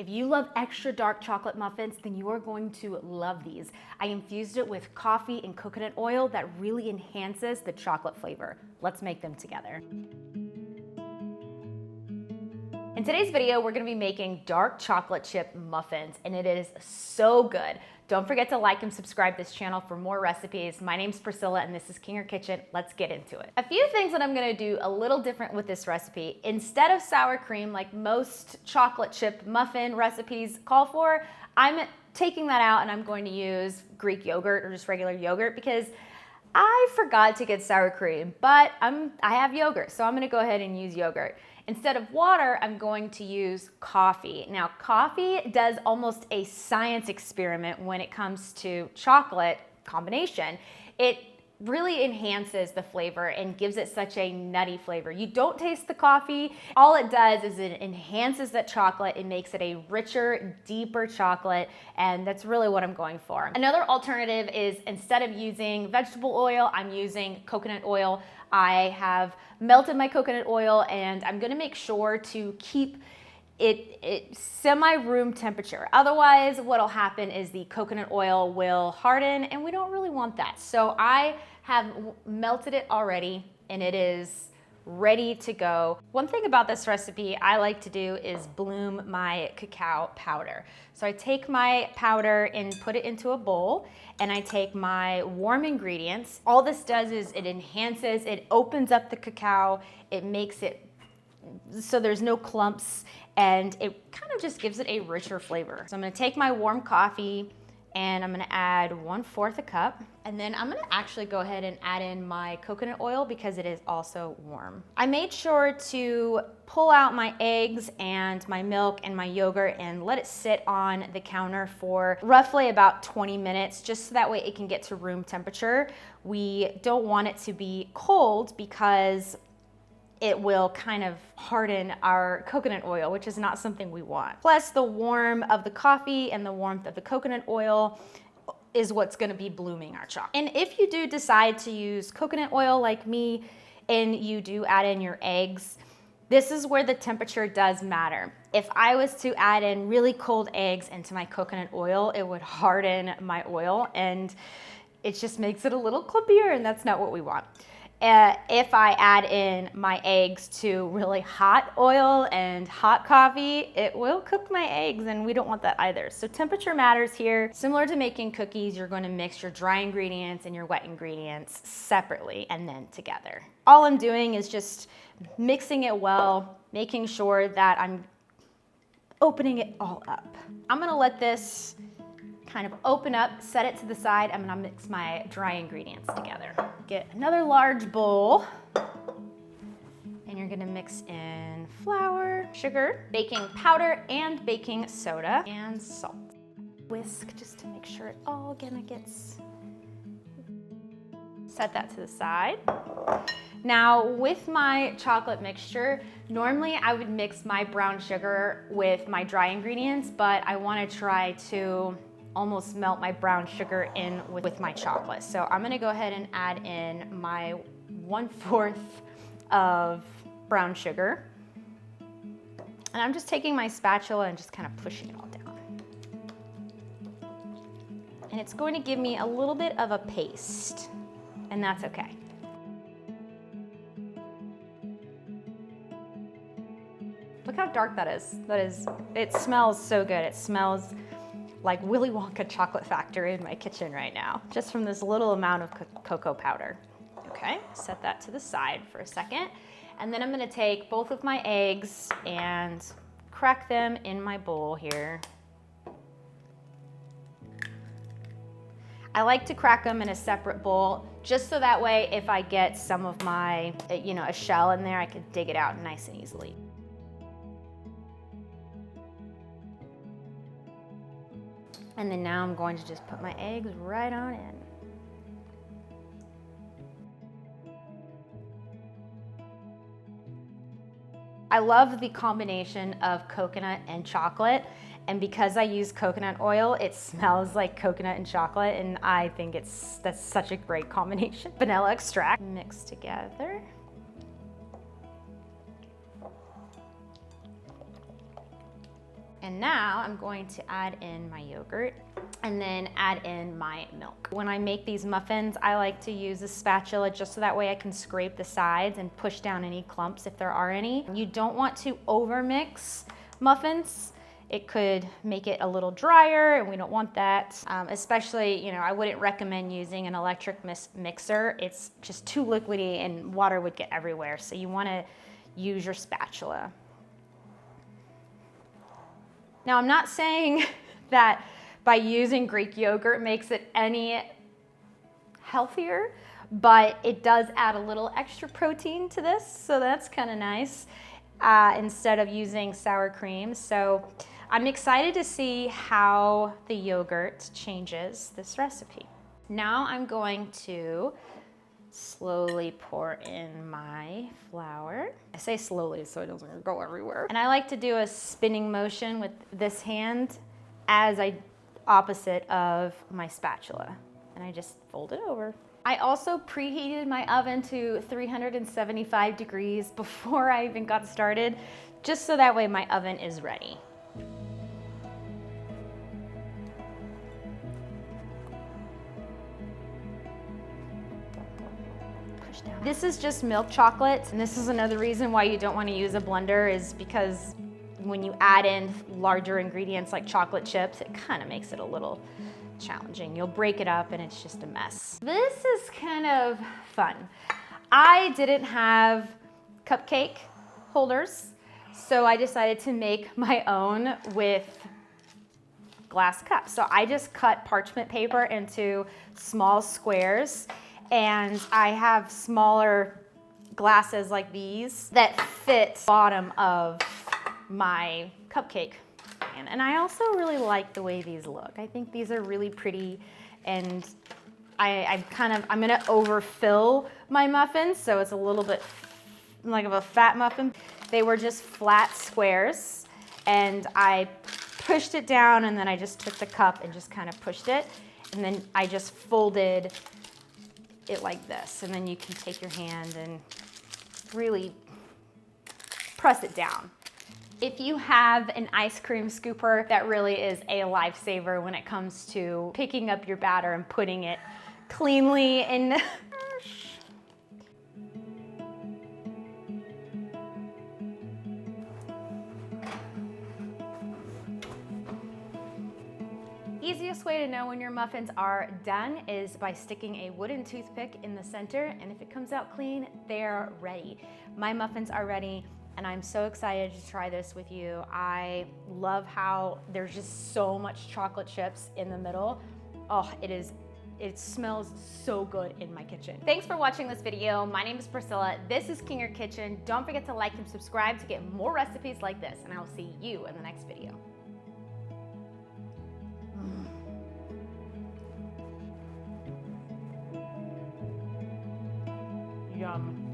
If you love extra dark chocolate muffins, then you are going to love these. I infused it with coffee and coconut oil that really enhances the chocolate flavor. Let's make them together. In today's video, we're gonna be making dark chocolate chip muffins, and it is so good. Don't forget to like and subscribe to this channel for more recipes. My name's Priscilla, and this is Kinger Kitchen. Let's get into it. A few things that I'm gonna do a little different with this recipe. Instead of sour cream, like most chocolate chip muffin recipes call for, I'm taking that out and I'm going to use Greek yogurt or just regular yogurt because I forgot to get sour cream, but I have yogurt, so I'm gonna go ahead and use yogurt. Instead of water, I'm going to use coffee. Now, coffee does almost a science experiment when it comes to chocolate combination. It really enhances the flavor and gives it such a nutty flavor. You don't taste the coffee. All it does is it enhances that chocolate. It makes it a richer, deeper chocolate, and that's really what I'm going for. Another alternative is instead of using vegetable oil, I'm using coconut oil. I have melted my coconut oil and I'm gonna make sure to keep it semi-room temperature. Otherwise, what'll happen is the coconut oil will harden and we don't really want that. So I have melted it already and it is ready to go. One thing about this recipe I like to do is bloom my cacao powder. So I take my powder and put it into a bowl and I take my warm ingredients. All this does is it enhances, it opens up the cacao, it makes it so there's no clumps, and it kind of just gives it a richer flavor. So I'm gonna take my warm coffee and I'm gonna add 1/4 a cup. And then I'm gonna actually go ahead and add in my coconut oil because it is also warm. I made sure to pull out my eggs and my milk and my yogurt and let it sit on the counter for roughly about 20 minutes, just so that way it can get to room temperature. We don't want it to be cold because it will kind of harden our coconut oil, which is not something we want. Plus the warmth of the coffee and the warmth of the coconut oil is what's gonna be blooming our chocolate. And if you do decide to use coconut oil like me and you do add in your eggs, this is where the temperature does matter. If I was to add in really cold eggs into my coconut oil, it would harden my oil and it just makes it a little clumpier, and that's not what we want. If I add in my eggs to really hot oil and hot coffee, it will cook my eggs, and we don't want that either. So temperature matters here. Similar to making cookies, you're going to mix your dry ingredients and your wet ingredients separately and then together. All I'm doing is just mixing it well, making sure that I'm opening it all up. I'm gonna let this kind of open up, set it to the side. I'm gonna mix my dry ingredients together. Get another large bowl, and you're gonna mix in flour, sugar, baking powder, and baking soda, and salt. Whisk just to make sure it all kinda gets, set that to the side. Now with my chocolate mixture, normally I would mix my brown sugar with my dry ingredients, but I wanna try to almost melt my brown sugar in with my chocolate. So I'm gonna go ahead and add in my 1/4 of brown sugar. And I'm just taking my spatula and just kind of pushing it all down. And it's going to give me a little bit of a paste, and that's okay. Look how dark that is. It smells so good. It smells like Willy Wonka chocolate factory in my kitchen right now, just from this little amount of cocoa powder. Okay, set that to the side for a second. And then I'm gonna take both of my eggs and crack them in my bowl here. I like to crack them in a separate bowl, just so that way if I get some of my, a shell in there, I can dig it out nice and easily. And then now I'm going to just put my eggs right on in. I love the combination of coconut and chocolate, and because I use coconut oil, it smells like coconut and chocolate, and I think that's such a great combination. Vanilla extract mixed together. And now I'm going to add in my yogurt and then add in my milk. When I make these muffins, I like to use a spatula just so that way I can scrape the sides and push down any clumps if there are any. You don't want to overmix muffins. It could make it a little drier and we don't want that. Especially, you know, I wouldn't recommend using an electric mixer. It's just too liquidy and water would get everywhere. So you wanna use your spatula. Now, I'm not saying that by using Greek yogurt makes it any healthier, but it does add a little extra protein to this, so that's kind of nice, instead of using sour cream. So I'm excited to see how the yogurt changes this recipe. Now I'm going to slowly pour in my flour. I say slowly so it doesn't go everywhere. And I like to do a spinning motion with this hand as I opposite of my spatula. And I just fold it over. I also preheated my oven to 375 degrees before I even got started, just so that way my oven is ready. This is just milk chocolate, and this is another reason why you don't want to use a blender, is because when you add in larger ingredients like chocolate chips, it kind of makes it a little challenging. You'll break it up and it's just a mess. This is kind of fun. I didn't have cupcake holders, so I decided to make my own with glass cups. So I just cut parchment paper into small squares, and I have smaller glasses like these that fit the bottom of my cupcake. And I also really like the way these look. I think these are really pretty, and I'm gonna overfill my muffins, so it's a little bit like of a fat muffin. They were just flat squares, and I pushed it down, and then I just took the cup and just kind of pushed it, and then I just folded it like this, and then you can take your hand and really press it down. If you have an ice cream scooper, that really is a lifesaver when it comes to picking up your batter and putting it cleanly in. Easiest way to know when your muffins are done is by sticking a wooden toothpick in the center, and if it comes out clean, they're ready. My muffins are ready, and I'm so excited to try this with you. I love how there's just so much chocolate chips in the middle. Oh, it smells so good in my kitchen. Thanks for watching this video. My name is Priscilla. This is King Your Kitchen. Don't forget to like and subscribe to get more recipes like this, and I will see you in the next video. Yum.